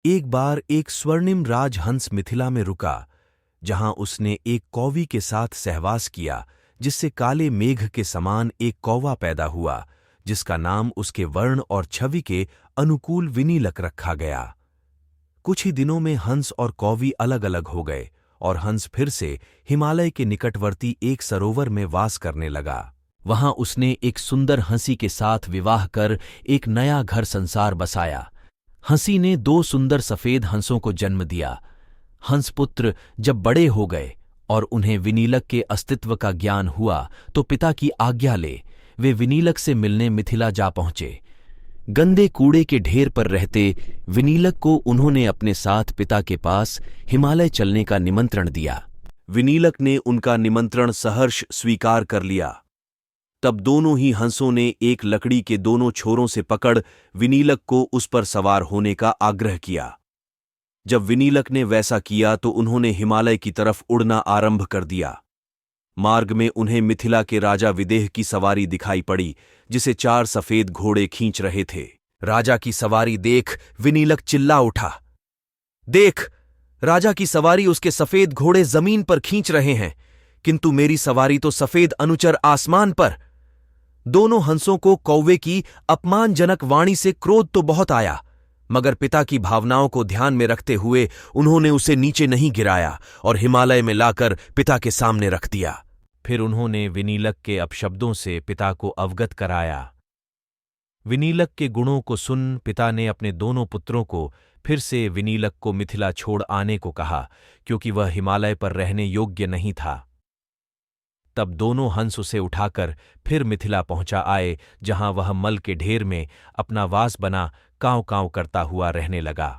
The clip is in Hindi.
एक बार एक स्वर्णिम राजहंस मिथिला में रुका, जहां उसने एक कौवी के साथ सहवास किया, जिससे काले मेघ के समान एक कौवा पैदा हुआ, जिसका नाम उसके वर्ण और छवि के अनुकूल विनीलक रखा गया। कुछ ही दिनों में हंस और कौवी अलग अलग हो गए और हंस फिर से हिमालय के निकटवर्ती एक सरोवर में वास करने लगा। वहां उसने एक सुंदर हंसी के साथ विवाह कर एक नया घर संसार बसाया। हंसी ने 2 सुंदर सफेद हंसों को जन्म दिया। हंसपुत्र जब बड़े हो गए और उन्हें विनीलक के अस्तित्व का ज्ञान हुआ तो पिता की आज्ञा ले वे विनीलक से मिलने मिथिला जा पहुंचे। गंदे कूड़े के ढेर पर रहते विनीलक को उन्होंने अपने साथ पिता के पास हिमालय चलने का निमंत्रण दिया। विनीलक ने उनका निमंत्रण सहर्ष स्वीकार कर लिया। तब दोनों ही हंसों ने एक लकड़ी के दोनों छोरों से पकड़ विनीलक को उस पर सवार होने का आग्रह किया। जब विनीलक ने वैसा किया तो उन्होंने हिमालय की तरफ उड़ना आरंभ कर दिया। मार्ग में उन्हें मिथिला के राजा विदेह की सवारी दिखाई पड़ी, जिसे 4 सफेद घोड़े खींच रहे थे। राजा की सवारी देख विनीलक चिल्ला उठा, देख, राजा की सवारी उसके सफेद घोड़े जमीन पर खींच रहे हैं, किंतु मेरी सवारी तो सफेद अनुचर आसमान पर। दोनों हंसों को कौवे की अपमानजनक वाणी से क्रोध तो बहुत आया, मगर पिता की भावनाओं को ध्यान में रखते हुए उन्होंने उसे नीचे नहीं गिराया और हिमालय में लाकर पिता के सामने रख दिया। फिर उन्होंने विनीलक के अपशब्दों से पिता को अवगत कराया। विनीलक के गुणों को सुन पिता ने अपने दोनों पुत्रों को फिर से विनीलक को मिथिला छोड़ आने को कहा, क्योंकि वह हिमालय पर रहने योग्य नहीं था। तब दोनों हंस उसे उठाकर फिर मिथिला पहुंचा आए, जहां वह मल के ढेर में अपना वास बना कांव कांव करता हुआ रहने लगा।